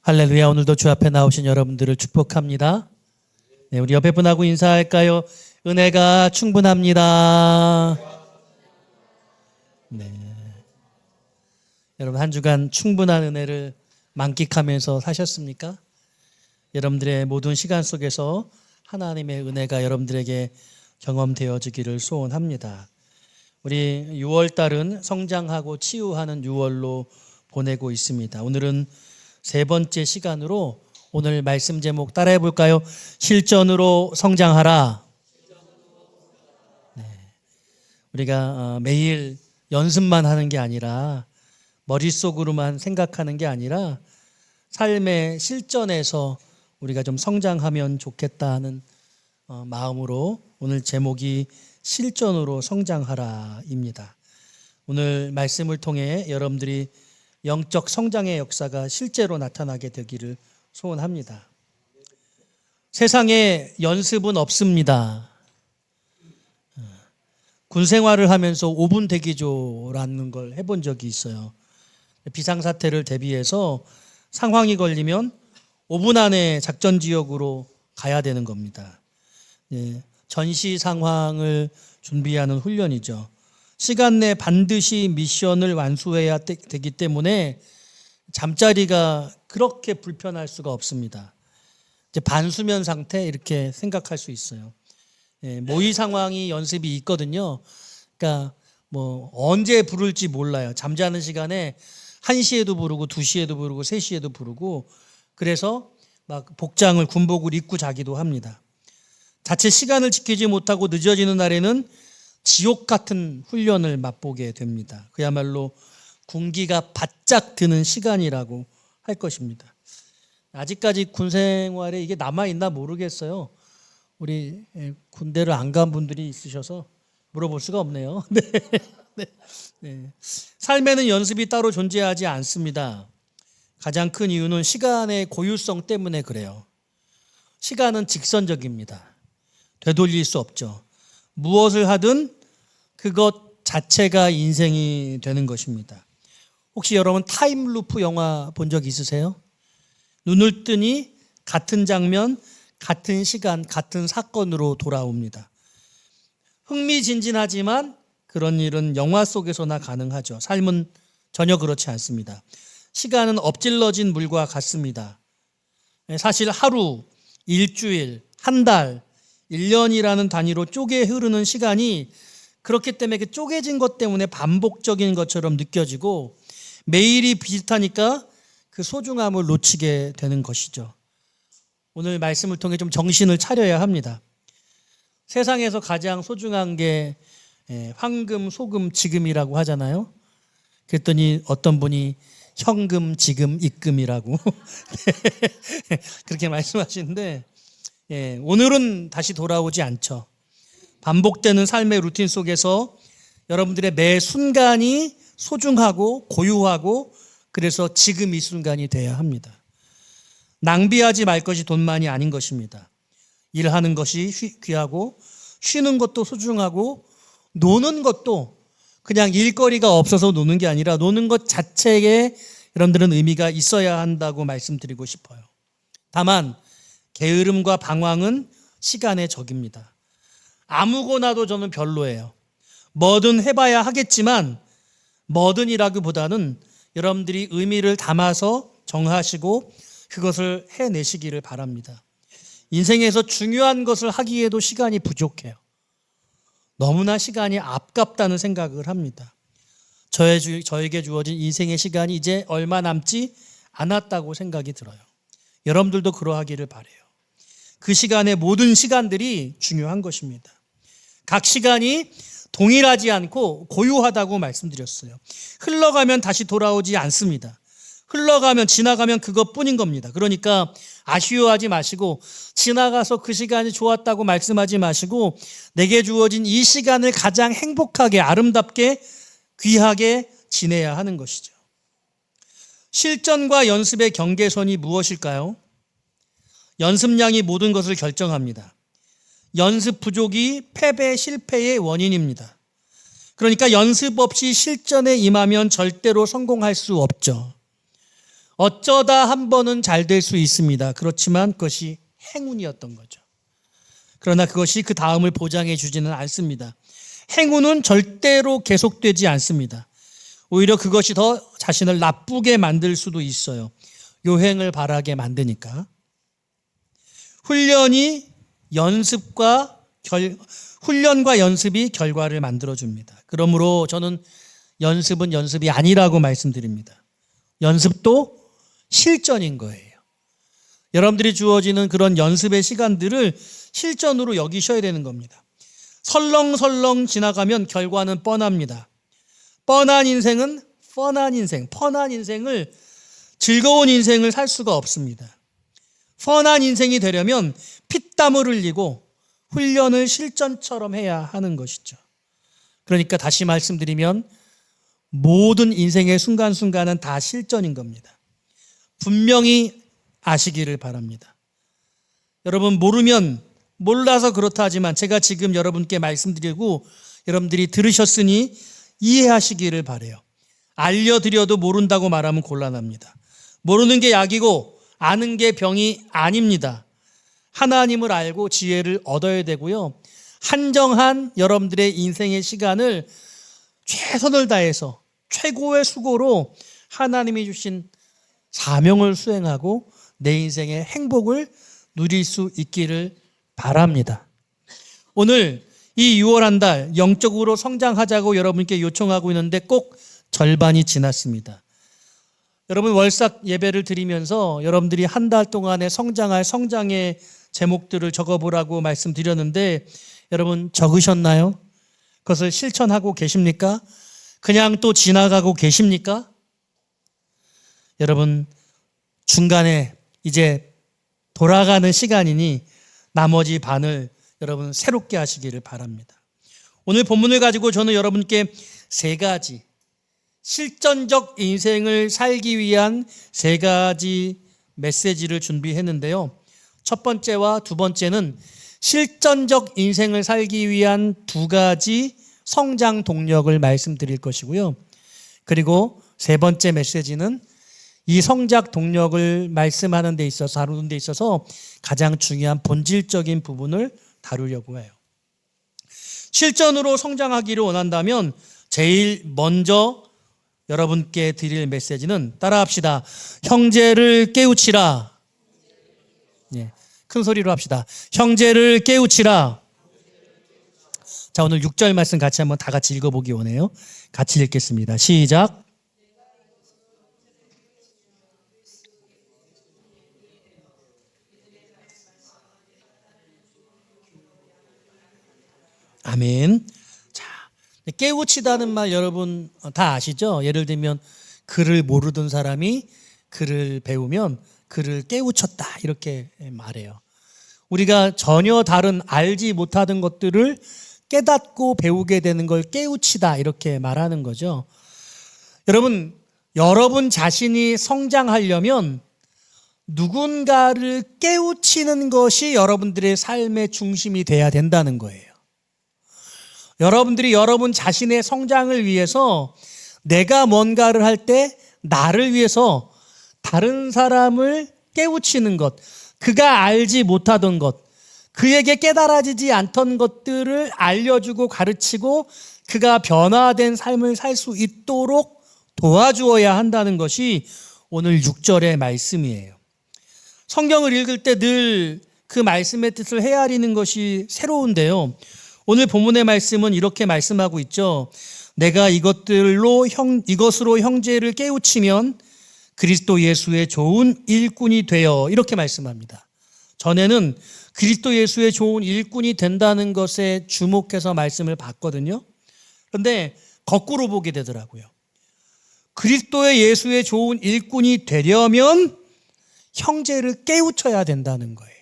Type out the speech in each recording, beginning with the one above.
할렐루야. 오늘도 주 앞에 나오신 여러분들을 축복합니다. 네, 우리 옆에 분하고 인사할까요? 은혜가 충분합니다. 네. 여러분 한 주간 충분한 은혜를 만끽하면서 사셨습니까? 여러분들의 모든 시간 속에서 하나님의 은혜가 여러분들에게 경험되어지기를 소원합니다. 우리 6월 달은 성장하고 치유하는 6월로 보내고 있습니다. 오늘은 세 번째 시간으로 오늘 말씀 제목 따라해 볼까요? 실전으로 성장하라. 네. 우리가 매일 연습만 하는 게 아니라 머릿속으로만 생각하는 게 아니라 삶의 실전에서 우리가 좀 성장하면 좋겠다 하는 마음으로 오늘 제목이 실전으로 성장하라입니다. 오늘 말씀을 통해 여러분들이 영적 성장의 역사가 실제로 나타나게 되기를 소원합니다. 세상에 연습은 없습니다. 군 생활을 하면서 5분 대기조라는 걸 해본 적이 있어요. 비상사태를 대비해서 상황이 걸리면 5분 안에 작전 지역으로 가야 되는 겁니다. 전시 상황을 준비하는 훈련이죠. 시간 내 반드시 미션을 완수해야 되기 때문에 잠자리가 그렇게 불편할 수가 없습니다. 이제 반수면 상태 이렇게 생각할 수 있어요. 모의 상황이 연습이 있거든요. 그러니까 뭐 언제 부를지 몰라요. 잠자는 시간에 1시에도 부르고 2시에도 부르고 3시에도 부르고 그래서 막 복장을 군복을 입고 자기도 합니다. 자체 시간을 지키지 못하고 늦어지는 날에는 지옥 같은 훈련을 맛보게 됩니다. 그야말로 군기가 바짝 드는 시간이라고 할 것입니다. 아직까지 군 생활에 이게 남아있나 모르겠어요. 우리 군대를 안 간 분들이 있으셔서 물어볼 수가 없네요. 네. 네. 삶에는 연습이 따로 존재하지 않습니다. 가장 큰 이유는 시간의 고유성 때문에 그래요. 시간은 직선적입니다. 되돌릴 수 없죠. 무엇을 하든 그것 자체가 인생이 되는 것입니다. 혹시 여러분 타임루프 영화 본 적 있으세요? 눈을 뜨니 같은 장면, 같은 시간, 같은 사건으로 돌아옵니다. 흥미진진하지만 그런 일은 영화 속에서나 가능하죠. 삶은 전혀 그렇지 않습니다. 시간은 엎질러진 물과 같습니다. 사실 하루, 일주일, 한 달, 1년이라는 단위로 쪼개 흐르는 시간이 그렇기 때문에 그 쪼개진 것 때문에 반복적인 것처럼 느껴지고 매일이 비슷하니까 그 소중함을 놓치게 되는 것이죠. 오늘 말씀을 통해 좀 정신을 차려야 합니다. 세상에서 가장 소중한 게 황금, 소금, 지금이라고 하잖아요. 그랬더니 어떤 분이 현금, 지금, 입금이라고 그렇게 말씀하시는데 오늘은 다시 돌아오지 않죠. 반복되는 삶의 루틴 속에서 여러분들의 매 순간이 소중하고 고유하고 그래서 지금 이 순간이 돼야 합니다. 낭비하지 말 것이 돈만이 아닌 것입니다. 일하는 것이 귀하고 쉬는 것도 소중하고 노는 것도 그냥 일거리가 없어서 노는 게 아니라 노는 것 자체에 여러분들은 의미가 있어야 한다고 말씀드리고 싶어요. 다만 게으름과 방황은 시간의 적입니다. 아무거나도 저는 별로예요. 뭐든 해봐야 하겠지만 뭐든이라기보다는 여러분들이 의미를 담아서 정하시고 그것을 해내시기를 바랍니다. 인생에서 중요한 것을 하기에도 시간이 부족해요. 너무나 시간이 아깝다는 생각을 합니다. 저에게 주어진 인생의 시간이 이제 얼마 남지 않았다고 생각이 들어요. 여러분들도 그러하기를 바라요. 그 시간의 모든 시간들이 중요한 것입니다. 각 시간이 동일하지 않고 고유하다고 말씀드렸어요. 흘러가면 다시 돌아오지 않습니다. 흘러가면 지나가면 그것뿐인 겁니다. 그러니까 아쉬워하지 마시고 지나가서 그 시간이 좋았다고 말씀하지 마시고 내게 주어진 이 시간을 가장 행복하게 아름답게 귀하게 지내야 하는 것이죠. 실전과 연습의 경계선이 무엇일까요? 연습량이 모든 것을 결정합니다. 연습 부족이 패배, 실패의 원인입니다. 그러니까 연습 없이 실전에 임하면 절대로 성공할 수 없죠. 어쩌다 한 번은 잘 될 수 있습니다. 그렇지만 그것이 행운이었던 거죠. 그러나 그것이 그 다음을 보장해 주지는 않습니다. 행운은 절대로 계속되지 않습니다. 오히려 그것이 더 자신을 나쁘게 만들 수도 있어요. 요행을 바라게 만드니까. 훈련과 연습이 결과를 만들어줍니다. 그러므로 저는 연습은 연습이 아니라고 말씀드립니다. 연습도 실전인 거예요. 여러분들이 주어지는 그런 연습의 시간들을 실전으로 여기셔야 되는 겁니다. 설렁설렁 지나가면 결과는 뻔합니다. 뻔한 인생은 뻔한 인생을 즐거운 인생을 살 수가 없습니다. 뻔한 인생이 되려면 피땀을 흘리고 훈련을 실전처럼 해야 하는 것이죠. 그러니까 다시 말씀드리면 모든 인생의 순간순간은 다 실전인 겁니다. 분명히 아시기를 바랍니다. 여러분 몰라서 그렇다 하지만 제가 지금 여러분께 말씀드리고 여러분들이 들으셨으니 이해하시기를 바라요. 알려드려도 모른다고 말하면 곤란합니다. 모르는 게 약이고 아는 게 병이 아닙니다. 하나님을 알고 지혜를 얻어야 되고요. 한정한 여러분들의 인생의 시간을 최선을 다해서 최고의 수고로 하나님이 주신 사명을 수행하고 내 인생의 행복을 누릴 수 있기를 바랍니다. 오늘 이 6월 한 달 영적으로 성장하자고 여러분께 요청하고 있는데 꼭 절반이 지났습니다. 여러분 월삭 예배를 드리면서 여러분들이 한 달 동안에 성장할 성장의 제목들을 적어보라고 말씀드렸는데 여러분 적으셨나요? 그것을 실천하고 계십니까? 그냥 또 지나가고 계십니까? 여러분 중간에 이제 돌아가는 시간이니 나머지 반을 여러분 새롭게 하시기를 바랍니다. 오늘 본문을 가지고 저는 여러분께 3가지 실전적 인생을 살기 위한 3가지 메시지를 준비했는데요. 첫 번째와 두 번째는 실전적 인생을 살기 위한 2가지 성장 동력을 말씀드릴 것이고요. 그리고 3번째 메시지는 이 성장 동력을 말씀하는 데 있어서 다루는 데 있어서 가장 중요한 본질적인 부분을 다루려고 해요. 실전으로 성장하기를 원한다면 제일 먼저 여러분께 드릴 메시지는 따라합시다. 형제를 깨우치라. 큰 소리로 합시다. 형제를 깨우치라. 자, 오늘 6절 말씀 같이 한번 다 같이 읽어보기 원해요. 같이 읽겠습니다. 시작. 아멘. 자, 깨우치다는 말 여러분 다 아시죠? 예를 들면 글을 모르던 사람이 글을 배우면 글을 깨우쳤다 이렇게 말해요. 우리가 전혀 다른 알지 못하던 것들을 깨닫고 배우게 되는 걸 깨우치다 이렇게 말하는 거죠. 여러분 자신이 성장하려면 누군가를 깨우치는 것이 여러분들의 삶의 중심이 돼야 된다는 거예요. 여러분들이 여러분 자신의 성장을 위해서 내가 뭔가를 할 때 나를 위해서 다른 사람을 깨우치는 것, 그가 알지 못하던 것, 그에게 깨달아지지 않던 것들을 알려주고 가르치고 그가 변화된 삶을 살 수 있도록 도와주어야 한다는 것이 오늘 6절의 말씀이에요. 성경을 읽을 때 늘 그 말씀의 뜻을 헤아리는 것이 새로운데요. 오늘 본문의 말씀은 이렇게 말씀하고 있죠. 내가 이것으로 형제를 깨우치면 그리스도 예수의 좋은 일꾼이 되어 이렇게 말씀합니다. 전에는 그리스도 예수의 좋은 일꾼이 된다는 것에 주목해서 말씀을 봤거든요. 그런데 거꾸로 보게 되더라고요. 그리스도의 예수의 좋은 일꾼이 되려면 형제를 깨우쳐야 된다는 거예요.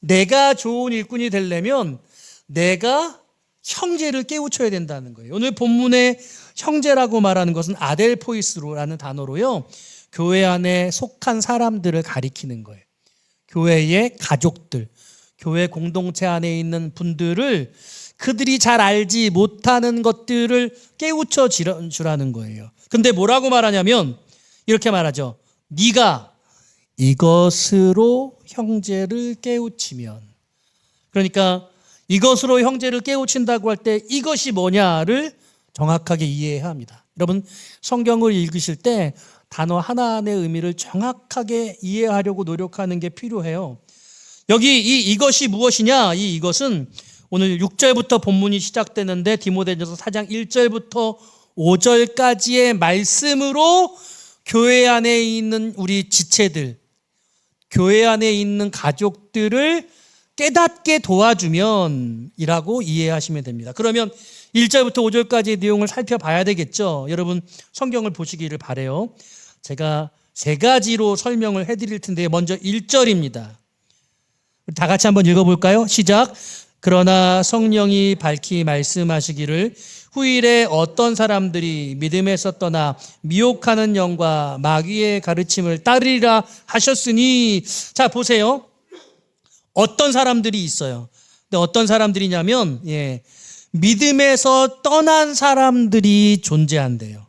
내가 좋은 일꾼이 되려면 내가 형제를 깨우쳐야 된다는 거예요. 오늘 본문의 형제라고 말하는 것은 아델포이스라는 단어로요. 교회 안에 속한 사람들을 가리키는 거예요. 교회의 가족들, 교회 공동체 안에 있는 분들을 그들이 잘 알지 못하는 것들을 깨우쳐 주라는 거예요. 근데 뭐라고 말하냐면 이렇게 말하죠. 네가 이것으로 형제를 깨우치면, 그러니까 이것으로 형제를 깨우친다고 할 때 이것이 뭐냐를 정확하게 이해해야 합니다. 여러분, 성경을 읽으실 때 단어 하나하나의 의미를 정확하게 이해하려고 노력하는 게 필요해요. 여기 이것이 무엇이냐? 이것은 오늘 6절부터 본문이 시작되는데 디모데전서 4장 1절부터 5절까지의 말씀으로 교회 안에 있는 우리 지체들, 교회 안에 있는 가족들을 깨닫게 도와주면 이라고 이해하시면 됩니다. 그러면 1절부터 5절까지의 내용을 살펴봐야 되겠죠. 여러분 성경을 보시기를 바라요. 제가 세 가지로 설명을 해드릴 텐데 먼저 1절입니다. 다 같이 한번 읽어볼까요? 시작. 그러나 성령이 밝히 말씀하시기를 후일에 어떤 사람들이 믿음에서 떠나 미혹하는 영과 마귀의 가르침을 따르리라 하셨으니, 자 보세요. 어떤 사람들이 있어요. 근데 어떤 사람들이냐면 믿음에서 떠난 사람들이 존재한대요.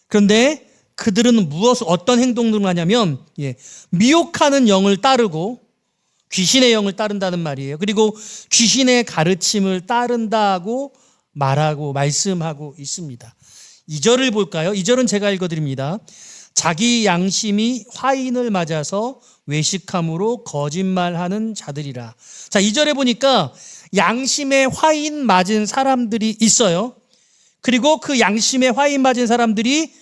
그런데 그들은 어떤 행동들을 하냐면 미혹하는 영을 따르고 귀신의 영을 따른다는 말이에요. 그리고 귀신의 가르침을 따른다고 말하고 말씀하고 있습니다. 2절을 볼까요? 2절은 제가 읽어드립니다. 자기 양심이 화인을 맞아서 외식함으로 거짓말하는 자들이라. 자, 2절에 보니까 양심에 화인 맞은 사람들이 있어요. 그리고 그 양심에 화인 맞은 사람들이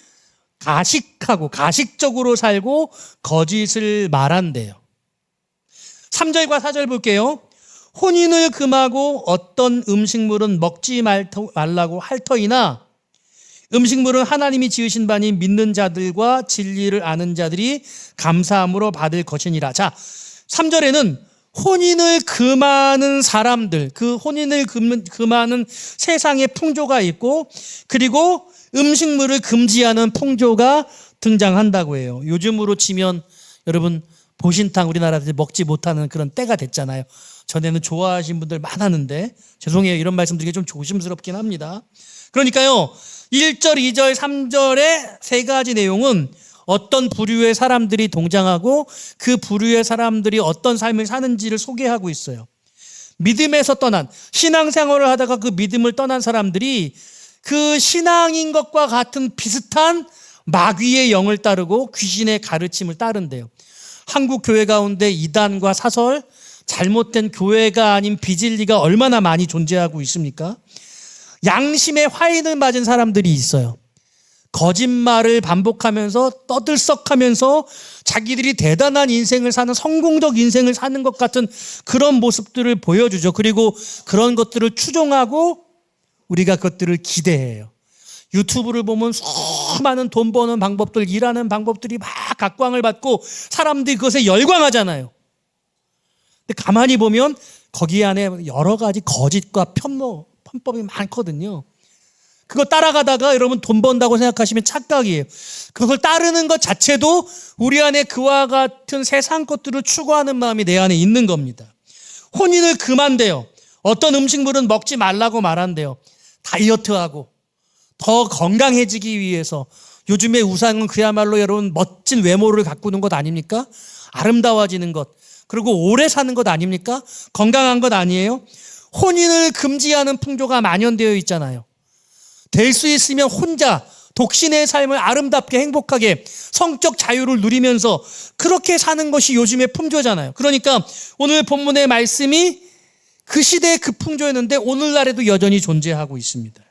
가식적으로 살고 거짓을 말한대요. 3절과 4절 볼게요. 혼인을 금하고 어떤 음식물은 먹지 말라고 할 터이나 음식물은 하나님이 지으신 바니 믿는 자들과 진리를 아는 자들이 감사함으로 받을 것이니라. 자, 3절에는 혼인을 금하는 사람들, 그 혼인을 금하는 세상의 풍조가 있고, 그리고 음식물을 금지하는 풍조가 등장한다고 해요. 요즘으로 치면 여러분 보신탕 우리나라에서 먹지 못하는 그런 때가 됐잖아요. 전에는 좋아하시는 분들 많았는데 죄송해요. 이런 말씀드리기 좀 조심스럽긴 합니다. 그러니까요. 1절, 2절, 3절의 세 가지 내용은 어떤 부류의 사람들이 동장하고 그 부류의 사람들이 어떤 삶을 사는지를 소개하고 있어요. 믿음에서 떠난, 신앙생활을 하다가 그 믿음을 떠난 사람들이 그 신앙인 것과 같은 비슷한 마귀의 영을 따르고 귀신의 가르침을 따른대요. 한국 교회 가운데 이단과 사설, 잘못된 교회가 아닌 비진리가 얼마나 많이 존재하고 있습니까? 양심에 화인을 맞은 사람들이 있어요. 거짓말을 반복하면서 떠들썩하면서 자기들이 대단한 인생을 사는, 성공적 인생을 사는 것 같은 그런 모습들을 보여주죠. 그리고 그런 것들을 추종하고 우리가 그것들을 기대해요. 유튜브를 보면 수많은 돈 버는 방법들, 일하는 방법들이 막 각광을 받고 사람들이 그것에 열광하잖아요. 근데 가만히 보면 거기 안에 여러 가지 거짓과 편법이 많거든요. 그거 따라가다가 여러분 돈 번다고 생각하시면 착각이에요. 그걸 따르는 것 자체도 우리 안에 그와 같은 세상 것들을 추구하는 마음이 내 안에 있는 겁니다. 혼인을 금한대요. 어떤 음식물은 먹지 말라고 말한대요. 다이어트하고 더 건강해지기 위해서. 요즘의 우상은 그야말로 여러분 멋진 외모를 가꾸는 것 아닙니까? 아름다워지는 것, 그리고 오래 사는 것 아닙니까? 건강한 것 아니에요? 혼인을 금지하는 풍조가 만연되어 있잖아요. 될 수 있으면 혼자 독신의 삶을 아름답게 행복하게 성적 자유를 누리면서 그렇게 사는 것이 요즘의 풍조잖아요. 그러니까 오늘 본문의 말씀이 그 시대의 그 풍조였는데 오늘날에도 여전히 존재하고 있습니다.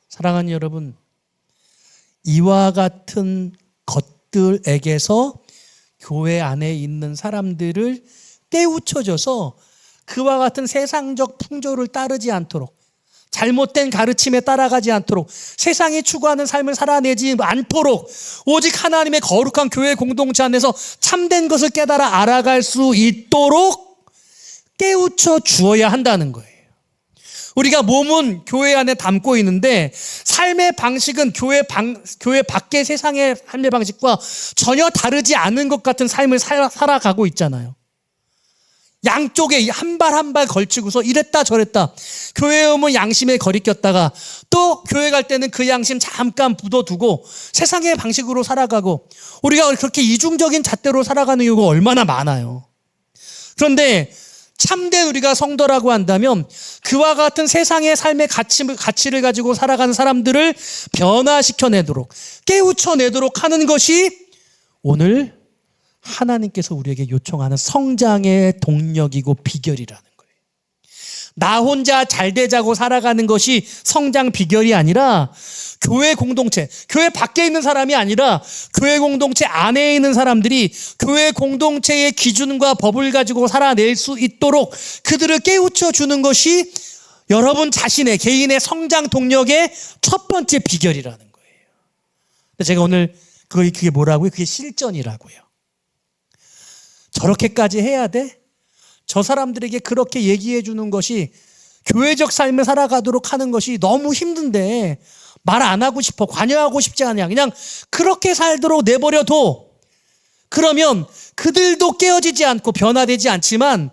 사랑하는 여러분, 이와 같은 것들에게서 교회 안에 있는 사람들을 깨우쳐줘서 그와 같은 세상적 풍조를 따르지 않도록, 잘못된 가르침에 따라가지 않도록, 세상이 추구하는 삶을 살아내지 않도록 오직 하나님의 거룩한 교회 공동체 안에서 참된 것을 깨달아 알아갈 수 있도록 깨우쳐 주어야 한다는 거예요. 우리가 몸은 교회 안에 담고 있는데 삶의 방식은 교회 밖의 세상의 삶의 방식과 전혀 다르지 않은 것 같은 삶을 살아가고 있잖아요. 양쪽에 한 발 한 발 걸치고서 이랬다 저랬다. 교회에 오면 양심에 거리꼈다가 또 교회 갈 때는 그 양심 잠깐 묻어두고 세상의 방식으로 살아가고, 우리가 그렇게 이중적인 잣대로 살아가는 경우가 얼마나 많아요. 그런데 참된 우리가 성도라고 한다면 그와 같은 세상의 삶의 가치를 가지고 살아가는 사람들을 변화시켜내도록, 깨우쳐내도록 하는 것이 오늘 하나님께서 우리에게 요청하는 성장의 동력이고 비결이라는 거예요. 나 혼자 잘 되자고 살아가는 것이 성장 비결이 아니라 교회 공동체, 교회 밖에 있는 사람이 아니라 교회 공동체 안에 있는 사람들이 교회 공동체의 기준과 법을 가지고 살아낼 수 있도록 그들을 깨우쳐 주는 것이 여러분 자신의 개인의 성장 동력의 첫 번째 비결이라는 거예요. 제가 오늘 그게 뭐라고요? 그게 실전이라고요. 저렇게까지 해야 돼? 저 사람들에게 그렇게 얘기해 주는 것이, 교회적 삶을 살아가도록 하는 것이 너무 힘든데 말 안 하고 싶어, 관여하고 싶지 않냐, 그냥 그렇게 살도록 내버려둬. 그러면 그들도 깨어지지 않고 변화되지 않지만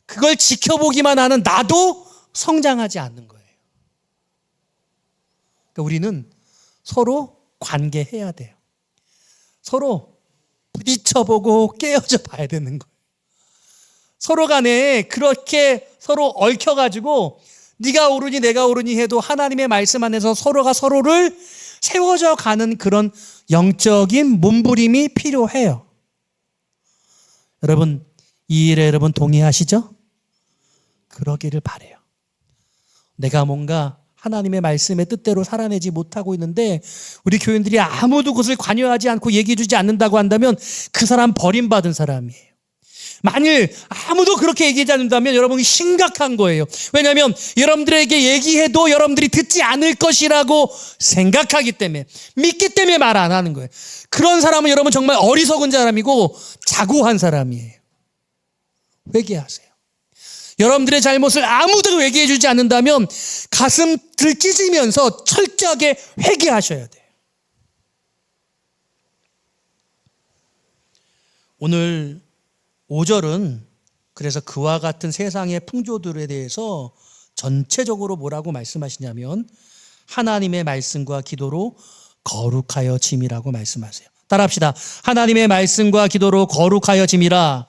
그걸 지켜보기만 하는 나도 성장하지 않는 거예요. 그러니까 우리는 서로 관계해야 돼요. 서로 부딪혀보고 깨어져 봐야 되는 거예요. 서로 간에 그렇게 서로 얽혀가지고 네가 옳으니 내가 옳으니 해도 하나님의 말씀 안에서 서로가 서로를 세워져 가는 그런 영적인 몸부림이 필요해요. 여러분, 이 일에 여러분 동의하시죠? 그러기를 바라요. 내가 뭔가 하나님의 말씀의 뜻대로 살아내지 못하고 있는데 우리 교인들이 아무도 그것을 관여하지 않고 얘기해 주지 않는다고 한다면 그 사람 버림받은 사람이에요. 만일 아무도 그렇게 얘기하지 않는다면 여러분이 심각한 거예요. 왜냐하면 여러분들에게 얘기해도 여러분들이 듣지 않을 것이라고 생각하기 때문에, 믿기 때문에 말 안 하는 거예요. 그런 사람은 여러분 정말 어리석은 사람이고 자고한 사람이에요. 회개하세요. 여러분들의 잘못을 아무도 얘기해 주지 않는다면 가슴 들찢으면서 철저하게 회개하셔야 돼요. 오늘 5절은 그래서 그와 같은 세상의 풍조들에 대해서 전체적으로 뭐라고 말씀하시냐면 하나님의 말씀과 기도로 거룩하여 짐이라고 말씀하세요. 따라합시다. 하나님의 말씀과 기도로 거룩하여 짐이라.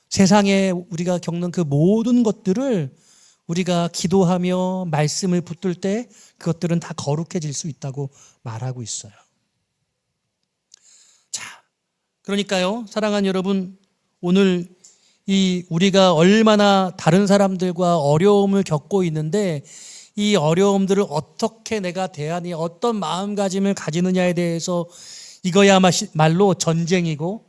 세상에 우리가 겪는 그 모든 것들을 우리가 기도하며 말씀을 붙들 때 그것들은 다 거룩해질 수 있다고 말하고 있어요. 자, 그러니까요, 사랑하는 여러분, 오늘 이 우리가 얼마나 다른 사람들과 어려움을 겪고 있는데 이 어려움들을 어떻게 내가 대하니, 어떤 마음가짐을 가지느냐에 대해서 이거야말로 전쟁이고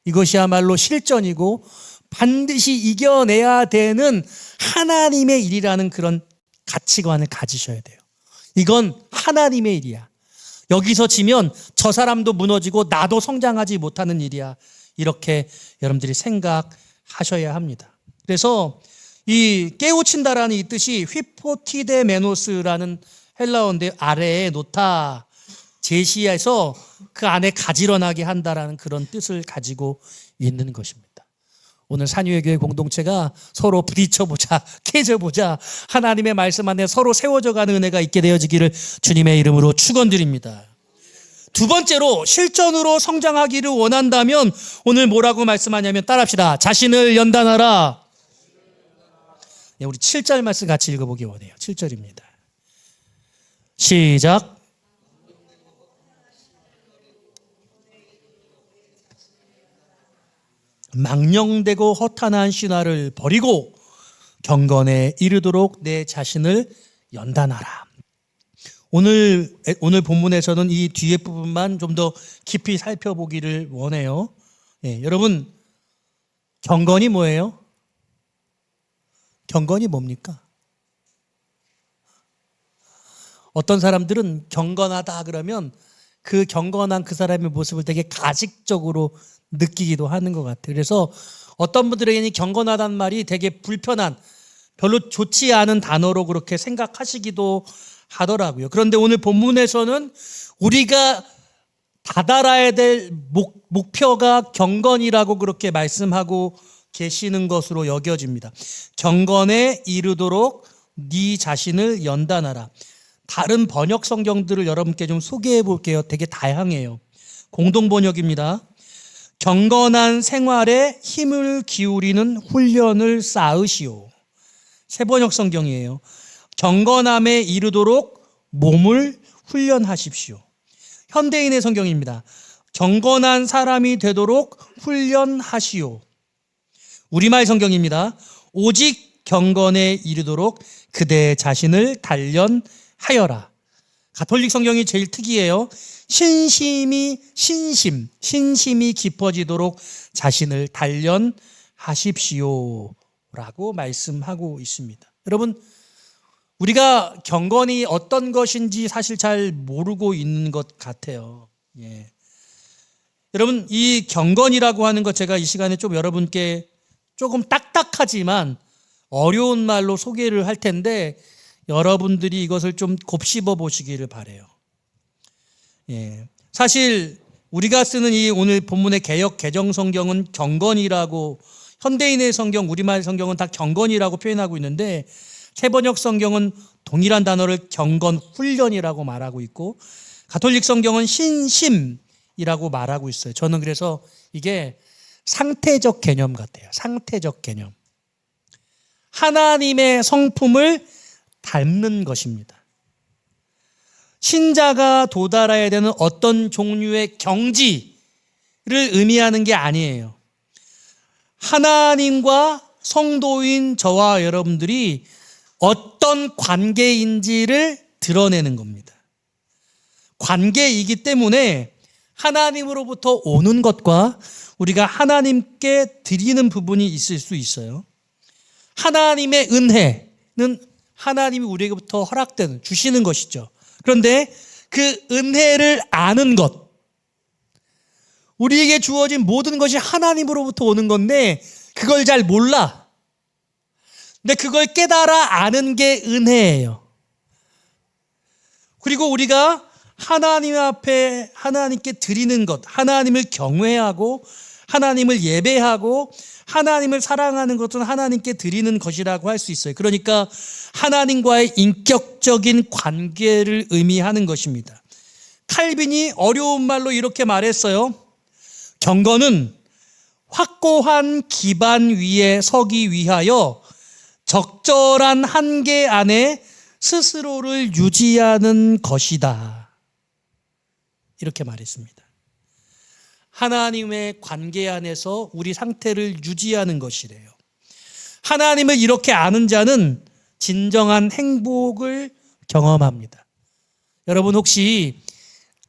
이것이야말로 실전이고 반드시 이겨내야 되는 하나님의 일이라는 그런 가치관을 가지셔야 돼요. 이건 하나님의 일이야. 여기서 지면 저 사람도 무너지고 나도 성장하지 못하는 일이야. 이렇게 여러분들이 생각하셔야 합니다. 그래서 이 깨우친다라는 이 뜻이 휘포티데메노스라는 헬라어인데 아래에 놓다, 제시해서 그 안에 가지런하게 한다라는 그런 뜻을 가지고 있는 것입니다. 오늘 산유의 교회 공동체가 서로 부딪혀보자, 깨져보자, 하나님의 말씀 안에 서로 세워져가는 은혜가 있게 되어지기를 주님의 이름으로 축원드립니다. 두 번째로 실전으로 성장하기를 원한다면 오늘 뭐라고 말씀하냐면 따라합시다. 자신을 연단하라. 네, 우리 7절 말씀 같이 읽어보기 원해요. 7절입니다. 시작. 망령되고 허탄한 신화를 버리고 경건에 이르도록 내 자신을 연단하라. 오늘 본문에서는 이 뒤에 부분만 좀 더 깊이 살펴보기를 원해요. 예, 여러분, 경건이 뭐예요? 경건이 뭡니까? 어떤 사람들은 경건하다 그러면 그 경건한 그 사람의 모습을 되게 가식적으로 느끼기도 하는 것 같아요. 그래서 어떤 분들에게는 경건하다는 말이 되게 불편한, 별로 좋지 않은 단어로 그렇게 생각하시기도 하더라고요. 그런데 오늘 본문에서는 우리가 다다라야 될 목표가 경건이라고 그렇게 말씀하고 계시는 것으로 여겨집니다. 경건에 이르도록 네 자신을 연단하라. 다른 번역 성경들을 여러분께 좀 소개해 볼게요. 되게 다양해요. 공동 번역입니다. 경건한 생활에 힘을 기울이는 훈련을 쌓으시오. 새 번역 성경이에요. 경건함에 이르도록 몸을 훈련하십시오. 현대인의 성경입니다. 경건한 사람이 되도록 훈련하시오. 우리말 성경입니다. 오직 경건에 이르도록 그대 자신을 단련하여라. 가톨릭 성경이 제일 특이해요. 신심이 깊어지도록 자신을 단련하십시오 라고 말씀하고 있습니다. 여러분, 우리가 경건이 어떤 것인지 사실 잘 모르고 있는 것 같아요. 예. 여러분, 이 경건이라고 하는 것 제가 이 시간에 좀 여러분께 조금 딱딱하지만 어려운 말로 소개를 할 텐데 여러분들이 이것을 좀 곱씹어 보시기를 바라요. 예. 사실 우리가 쓰는 이 오늘 본문의 개역 개정 성경은 경건이라고, 현대인의 성경, 우리말 성경은 다 경건이라고 표현하고 있는데 새번역 성경은 동일한 단어를 경건 훈련이라고 말하고 있고 가톨릭 성경은 신심이라고 말하고 있어요. 저는 그래서 이게 상태적 개념 같아요. 상태적 개념. 하나님의 성품을 닮는 것입니다. 신자가 도달해야 되는 어떤 종류의 경지를 의미하는 게 아니에요. 하나님과 성도인 저와 여러분들이 어떤 관계인지를 드러내는 겁니다. 관계이기 때문에 하나님으로부터 오는 것과 우리가 하나님께 드리는 부분이 있을 수 있어요. 하나님의 은혜는 하나님이 우리에게부터 허락되는, 주시는 것이죠. 그런데 그 은혜를 아는 것, 우리에게 주어진 모든 것이 하나님으로부터 오는 건데 그걸 잘 몰라. 근데 그걸 깨달아 아는 게 은혜예요. 그리고 우리가 하나님 앞에 하나님께 드리는 것, 하나님을 경외하고 하나님을 예배하고 하나님을 사랑하는 것은 하나님께 드리는 것이라고 할 수 있어요. 그러니까 하나님과의 인격적인 관계를 의미하는 것입니다. 칼빈이 어려운 말로 이렇게 말했어요. 경건은 확고한 기반 위에 서기 위하여 적절한 한계 안에 스스로를 유지하는 것이다. 이렇게 말했습니다. 하나님의 관계 안에서 우리 상태를 유지하는 것이래요. 하나님을 이렇게 아는 자는 진정한 행복을 경험합니다. 여러분 혹시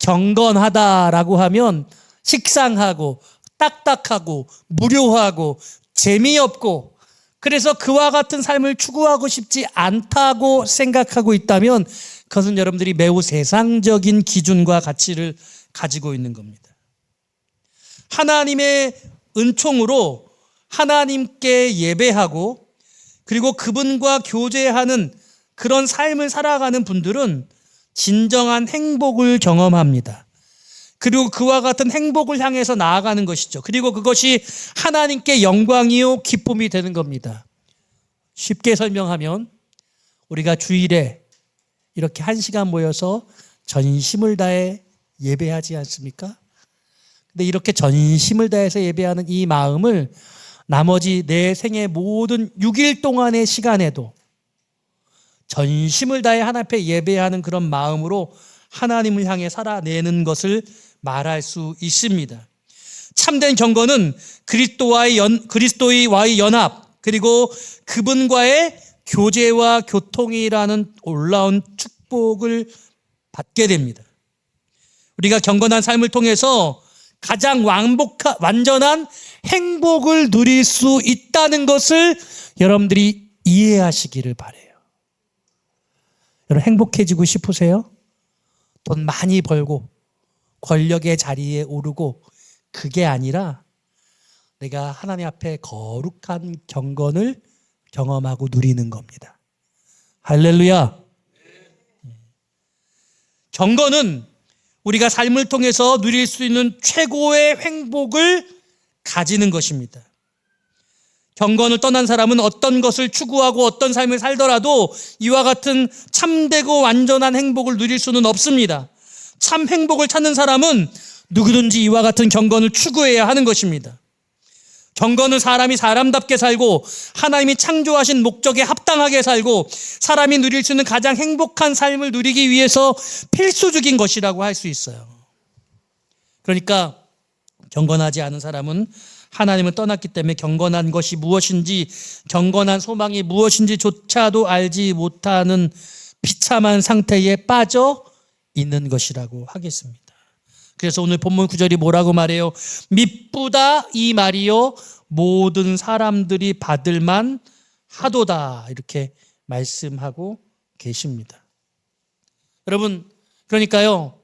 경건하다라고 하면 식상하고 딱딱하고 무료하고 재미없고 그래서 그와 같은 삶을 추구하고 싶지 않다고 생각하고 있다면 그것은 여러분들이 매우 세상적인 기준과 가치를 가지고 있는 겁니다. 하나님의 은총으로 하나님께 예배하고 그리고 그분과 교제하는 그런 삶을 살아가는 분들은 진정한 행복을 경험합니다. 그리고 그와 같은 행복을 향해서 나아가는 것이죠. 그리고 그것이 하나님께 영광이요 기쁨이 되는 겁니다. 쉽게 설명하면 우리가 주일에 이렇게 1시간 모여서 전심을 다해 예배하지 않습니까? 근데 이렇게 전심을 다해서 예배하는 이 마음을 나머지 내 생의 모든 6일 동안의 시간에도 전심을 다해 하나님 앞에 예배하는 그런 마음으로 하나님을 향해 살아내는 것을 말할 수 있습니다. 참된 경건은 그리스도와의 연합 그리고 그분과의 교제와 교통이라는 놀라운 축복을 받게 됩니다. 우리가 경건한 삶을 통해서 가장 완전한 행복을 누릴 수 있다는 것을 여러분들이 이해하시기를 바라요. 여러분 행복해지고 싶으세요? 돈 많이 벌고 권력의 자리에 오르고 그게 아니라 내가 하나님 앞에 거룩한 경건을 경험하고 누리는 겁니다. 할렐루야. 경건은 우리가 삶을 통해서 누릴 수 있는 최고의 행복을 가지는 것입니다. 경건을 떠난 사람은 어떤 것을 추구하고 어떤 삶을 살더라도 이와 같은 참되고 완전한 행복을 누릴 수는 없습니다. 참 행복을 찾는 사람은 누구든지 이와 같은 경건을 추구해야 하는 것입니다. 경건은 사람이 사람답게 살고 하나님이 창조하신 목적에 합당하게 살고 사람이 누릴 수 있는 가장 행복한 삶을 누리기 위해서 필수적인 것이라고 할 수 있어요. 그러니까 경건하지 않은 사람은 하나님을 떠났기 때문에 경건한 것이 무엇인지, 경건한 소망이 무엇인지조차도 알지 못하는 비참한 상태에 빠져 있는 것이라고 하겠습니다. 그래서 오늘 본문 9절이 뭐라고 말해요? 미쁘다 이 말이요 모든 사람들이 받을만 하도다, 이렇게 말씀하고 계십니다. 그러니까요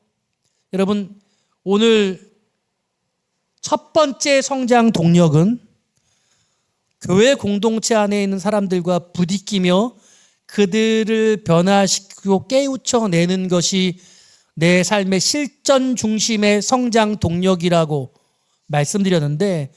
여러분, 오늘 첫 번째 성장 동력은 교회 공동체 안에 있는 사람들과 부딪히며 그들을 변화시키고 깨우쳐내는 것이 내 삶의 실전 중심의 성장 동력이라고 말씀드렸는데,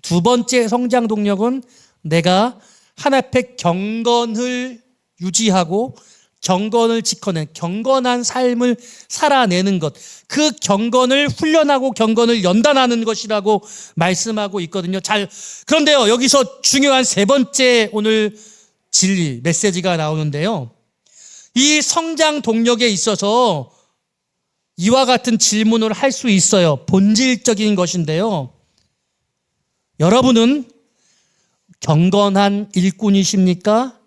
두 번째 성장 동력은 내가 하나님 앞에 경건을 유지하고 경건을 지켜낸 경건한 삶을 살아내는 것, 그 경건을 훈련하고 경건을 연단하는 것이라고 말씀하고 있거든요. 그런데요, 여기서 중요한 세 번째 오늘 진리, 메시지가 나오는데요. 이 성장 동력에 있어서 이와 같은 질문을 할 수 있어요. 본질적인 것인데요. 여러분은 경건한 일꾼이십니까?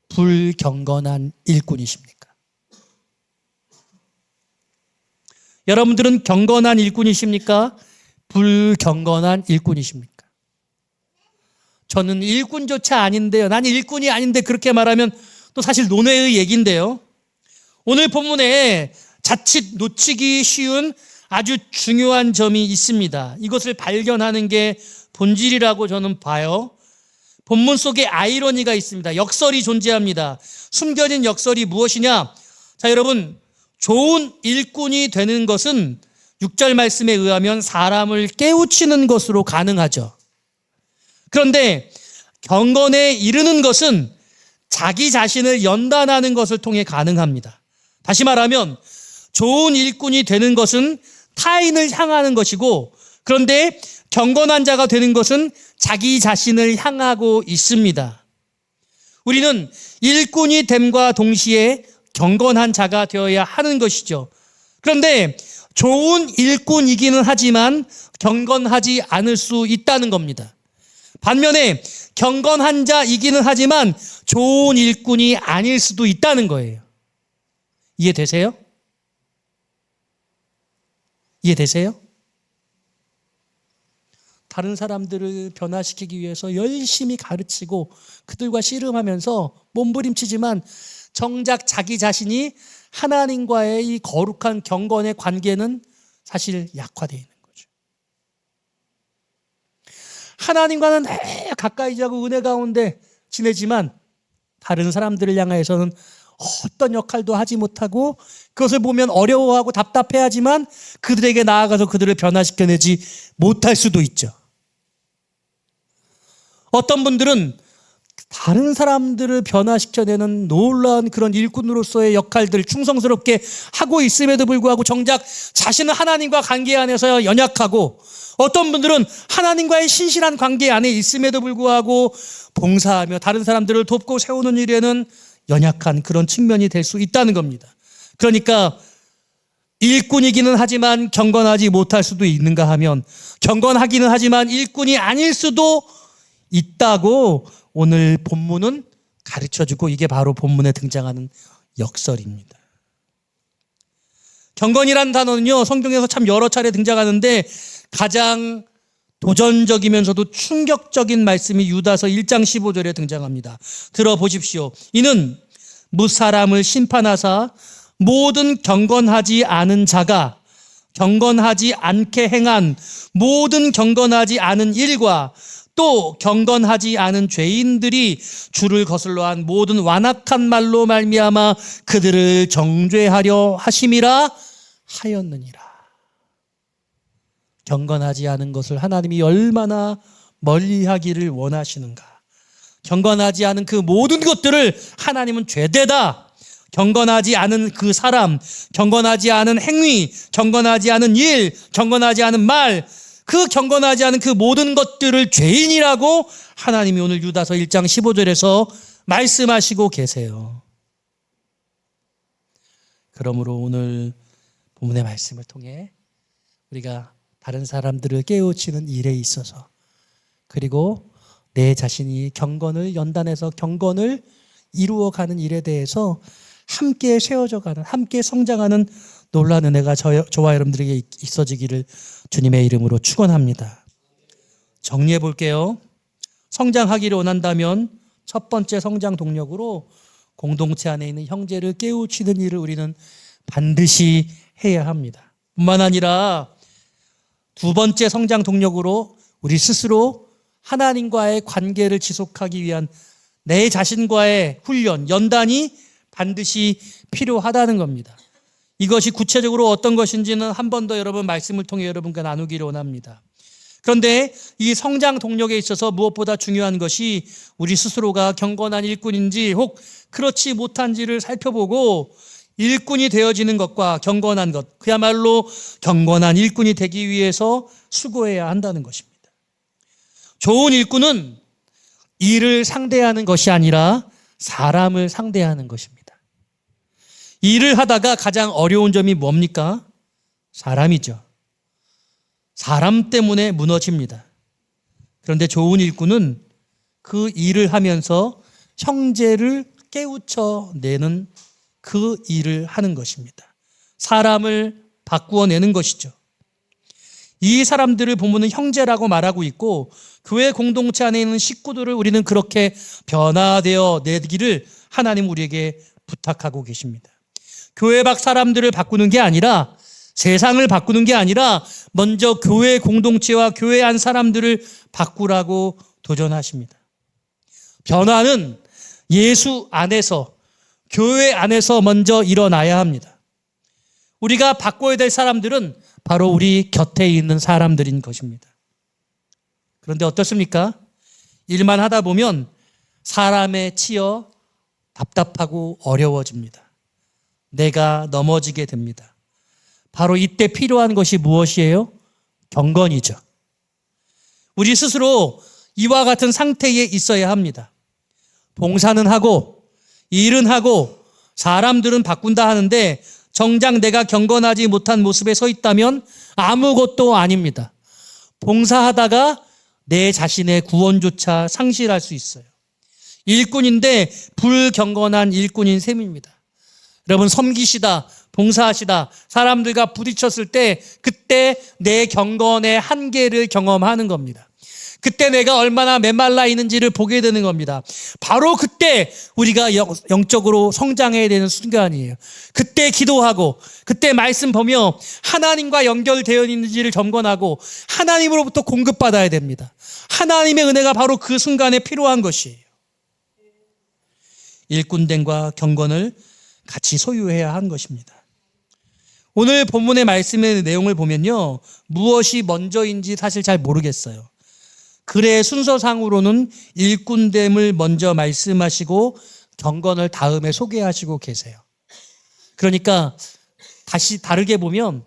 불경건한 일꾼이십니까? 여러분들은 경건한 일꾼이십니까? 불경건한 일꾼이십니까? 저는 일꾼조차 아닌데요. 난 일꾼이 아닌데, 그렇게 말하면 또 사실 논외의 얘기인데요. 오늘 본문에 자칫 놓치기 쉬운 아주 중요한 점이 있습니다. 이것을 발견하는 게 본질이라고 저는 봐요. 본문 속에 아이러니가 있습니다. 역설이 존재합니다. 숨겨진 역설이 무엇이냐? 자, 여러분, 좋은 일꾼이 되는 것은 6절 말씀에 의하면 사람을 깨우치는 것으로 가능하죠. 그런데 경건에 이르는 것은 자기 자신을 연단하는 것을 통해 가능합니다. 다시 말하면 좋은 일꾼이 되는 것은 타인을 향하는 것이고, 그런데 경건한 자가 되는 것은 자기 자신을 향하고 있습니다. 우리는 일꾼이 됨과 동시에 경건한 자가 되어야 하는 것이죠. 그런데 좋은 일꾼이기는 하지만 경건하지 않을 수 있다는 겁니다. 반면에 경건한 자이기는 하지만 좋은 일꾼이 아닐 수도 있다는 거예요. 이해되세요? 이해되세요? 다른 사람들을 변화시키기 위해서 열심히 가르치고 그들과 씨름하면서 몸부림치지만 정작 자기 자신이 하나님과의 이 거룩한 경건의 관계는 사실 약화되어 있는 거죠. 하나님과는 가까이 지하고 은혜 가운데 지내지만 다른 사람들을 향해서는 어떤 역할도 하지 못하고 그것을 보면 어려워하고 답답해하지만 그들에게 나아가서 그들을 변화시켜내지 못할 수도 있죠. 어떤 분들은 다른 사람들을 변화시켜내는 놀라운 그런 일꾼으로서의 역할들을 충성스럽게 하고 있음에도 불구하고 정작 자신은 하나님과 관계 안에서 연약하고, 어떤 분들은 하나님과의 신실한 관계 안에 있음에도 불구하고 봉사하며 다른 사람들을 돕고 세우는 일에는 연약한 그런 측면이 될 수 있다는 겁니다. 그러니까 일꾼이기는 하지만 경건하지 못할 수도 있는가 하면, 경건하기는 하지만 일꾼이 아닐 수도 있다고 오늘 본문은 가르쳐주고, 이게 바로 본문에 등장하는 역설입니다. 경건이란 단어는요, 성경에서 참 여러 차례 등장하는데 가장 도전적이면서도 충격적인 말씀이 유다서 1장 15절에 등장합니다. 들어보십시오. 이는 무사람을 심판하사 모든 경건하지 않은 자가 경건하지 않게 행한 모든 경건하지 않은 일과 또 경건하지 않은 죄인들이 주를 거슬러 한 모든 완악한 말로 말미암아 그들을 정죄하려 하심이라 하였느니라. 경건하지 않은 것을 하나님이 얼마나 멀리하기를 원하시는가. 경건하지 않은 그 모든 것들을 하나님은 죄되다, 경건하지 않은 그 사람, 경건하지 않은 행위, 경건하지 않은 일, 경건하지 않은 말, 그 경건하지 않은 그 모든 것들을 죄인이라고 하나님이 오늘 유다서 1장 15절에서 말씀하시고 계세요. 그러므로 오늘 본문의 말씀을 통해 우리가 다른 사람들을 깨우치는 일에 있어서, 그리고 내 자신이 경건을 연단해서 경건을 이루어가는 일에 대해서 함께 세워져가는, 함께 성장하는 놀라운 은혜가 저와 여러분들에게 있어지기를 주님의 이름으로 축원합니다. 정리해 볼게요. 성장하기를 원한다면 첫 번째 성장 동력으로 공동체 안에 있는 형제를 깨우치는 일을 우리는 반드시 해야 합니다. 뿐만 아니라 두 번째 성장 동력으로 우리 스스로 하나님과의 관계를 지속하기 위한 내 자신과의 훈련, 연단이 반드시 필요하다는 겁니다. 이것이 구체적으로 어떤 것인지는 한 번 더 여러분 말씀을 통해 여러분과 나누기를 원합니다. 그런데 이 성장 동력에 있어서 무엇보다 중요한 것이 우리 스스로가 경건한 일꾼인지 혹 그렇지 못한지를 살펴보고 일꾼이 되어지는 것과 경건한 것, 그야말로 경건한 일꾼이 되기 위해서 수고해야 한다는 것입니다. 좋은 일꾼은 일을 상대하는 것이 아니라 사람을 상대하는 것입니다. 일을 하다가 가장 어려운 점이 뭡니까? 사람이죠. 사람 때문에 무너집니다. 그런데 좋은 일꾼은 그 일을 하면서 형제를 깨우쳐내는 그 일을 하는 것입니다. 사람을 바꾸어내는 것이죠. 이 사람들을 보면은 형제라고 말하고 있고, 교회 공동체 안에 있는 식구들을 우리는 그렇게 변화되어 내기를 하나님 우리에게 부탁하고 계십니다. 교회 밖 사람들을 바꾸는 게 아니라, 세상을 바꾸는 게 아니라 먼저 교회 공동체와 교회 안 사람들을 바꾸라고 도전하십니다. 변화는 예수 안에서, 교회 안에서 먼저 일어나야 합니다. 우리가 바꿔야 될 사람들은 바로 우리 곁에 있는 사람들인 것입니다. 그런데 어떻습니까? 일만 하다 보면 사람에 치여 답답하고 어려워집니다. 내가 넘어지게 됩니다. 바로 이때 필요한 것이 무엇이에요? 경건이죠. 우리 스스로 이와 같은 상태에 있어야 합니다. 봉사는 하고 일은 하고 사람들은 바꾼다 하는데 정작 내가 경건하지 못한 모습에 서 있다면 아무것도 아닙니다. 봉사하다가 내 자신의 구원조차 상실할 수 있어요. 일꾼인데 불경건한 일꾼인 셈입니다. 여러분, 섬기시다, 봉사하시다, 사람들과 부딪혔을 때 그때 내 경건의 한계를 경험하는 겁니다. 그때 내가 얼마나 메말라 있는지를 보게 되는 겁니다. 바로 그때 우리가 영적으로 성장해야 되는 순간이에요. 그때 기도하고, 그때 말씀 보며 하나님과 연결되어 있는지를 점검하고 하나님으로부터 공급받아야 됩니다. 하나님의 은혜가 바로 그 순간에 필요한 것이에요. 일꾼됨과 경건을 같이 소유해야 하는 것입니다. 오늘 본문의 말씀의 내용을 보면요, 무엇이 먼저인지 사실 잘 모르겠어요. 글의 순서상으로는 일꾼됨을 먼저 말씀하시고 경건을 다음에 소개하시고 계세요. 그러니까 다시 다르게 보면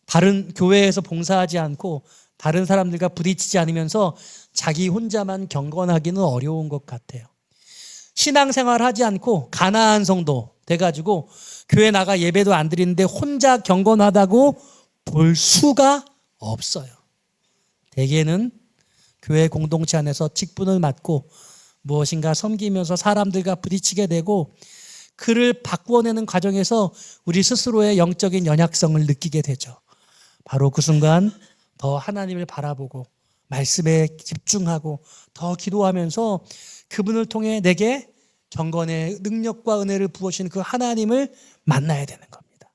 다른 교회에서 봉사하지 않고 다른 사람들과 부딪히지 않으면서 자기 혼자만 경건하기는 어려운 것 같아요. 신앙생활 하지 않고 가나안 성도 돼가지고 교회 나가 예배도 안 드리는데 혼자 경건하다고 볼 수가 없어요. 대개는 교회 공동체 안에서 직분을 맡고 무엇인가 섬기면서 사람들과 부딪히게 되고 그를 바꾸어내는 과정에서 우리 스스로의 영적인 연약성을 느끼게 되죠. 바로 그 순간 더 하나님을 바라보고 말씀에 집중하고 더 기도하면서 그분을 통해 내게 경건의 능력과 은혜를 부으신 그 하나님을 만나야 되는 겁니다.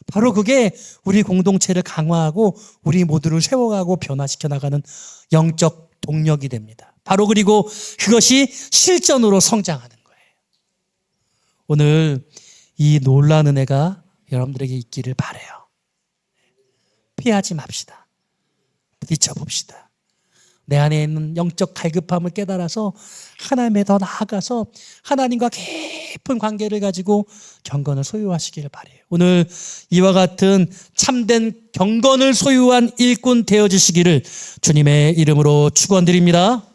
바로 그게 우리 공동체를 강화하고 우리 모두를 세워가고 변화시켜 나가는 영적 동력이 됩니다. 바로 그리고 그것이 실전으로 성장하는 거예요. 오늘 이 놀라운 은혜가 여러분들에게 있기를 바라요. 피하지 맙시다. 부딪혀 봅시다. 내 안에 있는 영적 갈급함을 깨달아서 하나님에 더 나아가서 하나님과 깊은 관계를 가지고 경건을 소유하시기를 바라요. 오늘 이와 같은 참된 경건을 소유한 일꾼 되어주시기를 주님의 이름으로 축원드립니다.